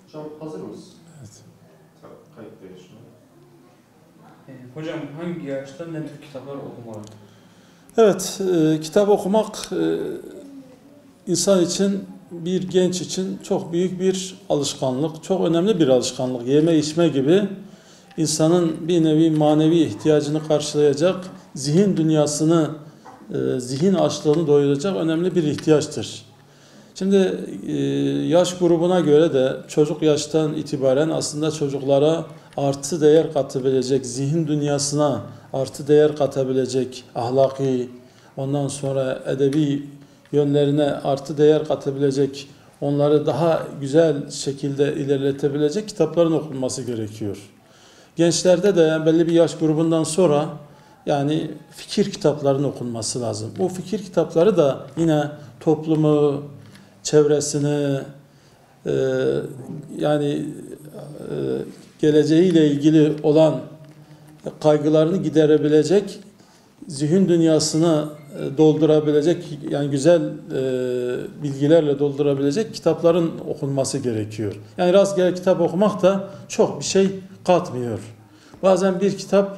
Hocam hazır mıyız? Evet. Kayıttayız şu an. Hocam hangi yaşta ne tür kitaplar okumalı? Evet, kitap okumak insan için, bir genç için çok büyük bir alışkanlık, çok önemli bir alışkanlık. Yeme içme gibi insanın bir nevi manevi ihtiyacını karşılayacak, zihin dünyasını, zihin açlığını doyuracak önemli bir ihtiyaçtır. Şimdi yaş grubuna göre de çocuk yaştan itibaren aslında çocuklara artı değer katabilecek, zihin dünyasına artı değer katabilecek, ahlaki, ondan sonra edebi yönlerine artı değer katabilecek, onları daha güzel şekilde ilerletebilecek kitapların okunması gerekiyor. Gençlerde de yani belli bir yaş grubundan sonra yani fikir kitaplarının okunması lazım. Bu fikir kitapları da yine toplumu, çevresini, geleceğiyle ilgili olan kaygılarını giderebilecek, zihin dünyasını doldurabilecek, yani güzel bilgilerle doldurabilecek kitapların okunması gerekiyor. Yani rastgele kitap okumak da çok bir şey katmıyor. Bazen bir kitap,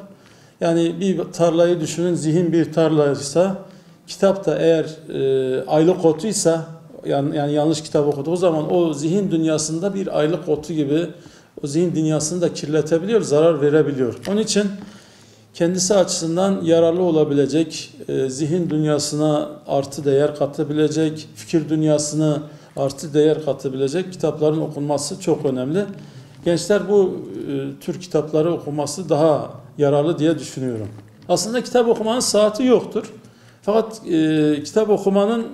yani bir tarlayı düşünün, zihin bir tarlaysa, kitap da eğer aylık otuysa, yani yanlış kitap okuduğu zaman o zihin dünyasında bir aylık otu gibi o zihin dünyasını da kirletebiliyor, zarar verebiliyor. Onun için kendisi açısından yararlı olabilecek, zihin dünyasına artı değer katabilecek, fikir dünyasına artı değer katabilecek kitapların okunması çok önemli. Gençler bu tür kitapları okuması daha yararlı diye düşünüyorum. Aslında kitap okumanın saati yoktur. Fakat kitap okumanın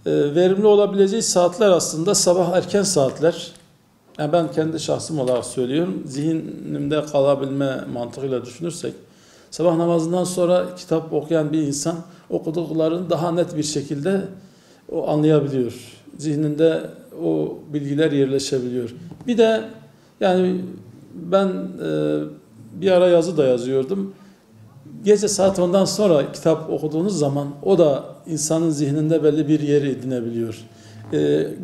verimli olabileceği saatler aslında sabah erken saatler. Yani ben kendi şahsım olarak söylüyorum. Zihnimde kalabilme mantığıyla düşünürsek, sabah namazından sonra kitap okuyan bir insan okuduklarını daha net bir şekilde o anlayabiliyor. Zihninde o bilgiler yerleşebiliyor. Bir de yani ben bir ara yazı da yazıyordum. Gece saat 10'dan sonra kitap okuduğunuz zaman o da insanın zihninde belli bir yeri edinebiliyor.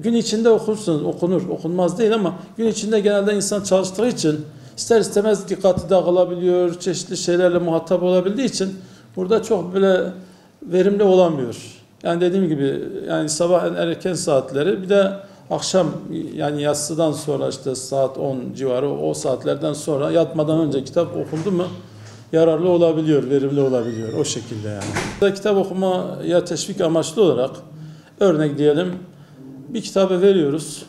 Gün içinde okunur, okunmaz değil ama gün içinde genelde insan çalıştığı için ister istemez dikkati dağılabiliyor, çeşitli şeylerle muhatap olabildiği için burada çok böyle verimli olamıyor. Yani dediğim gibi yani sabah erken saatleri, bir de akşam yani yatsıdan sonra işte saat 10 civarı, o saatlerden sonra yatmadan önce kitap okundu mu yararlı olabiliyor, verimli olabiliyor o şekilde yani. Kitap okumaya teşvik amaçlı olarak örnek diyelim bir kitabı veriyoruz.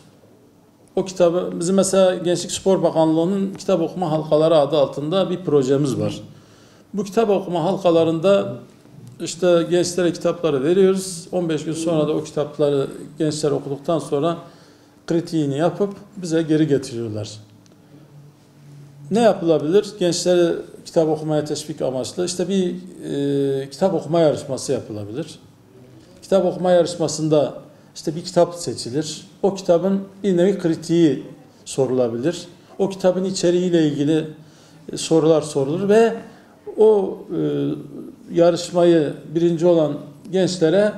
O kitabı bizim mesela Gençlik Spor Bakanlığı'nın kitap okuma halkaları adı altında bir projemiz var. Bu kitap okuma halkalarında işte gençlere kitapları veriyoruz. 15 gün sonra da o kitapları gençler okuduktan sonra kritiğini yapıp bize geri getiriyorlar. Ne yapılabilir? Gençleri kitap okumaya teşvik amaçlı işte bir kitap okuma yarışması yapılabilir. Kitap okuma yarışmasında işte bir kitap seçilir. O kitabın bir nevi kritiği sorulabilir. O kitabın içeriğiyle ilgili sorular sorulur ve o yarışmayı birinci olan gençlere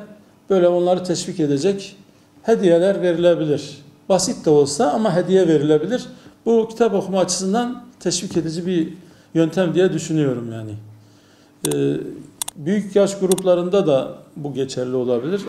böyle onları teşvik edecek hediyeler verilebilir. Basit de olsa ama hediye verilebilir. Bu kitap okuma açısından teşvik edici bir yöntem diye düşünüyorum yani. Büyük yaş gruplarında da bu geçerli olabilir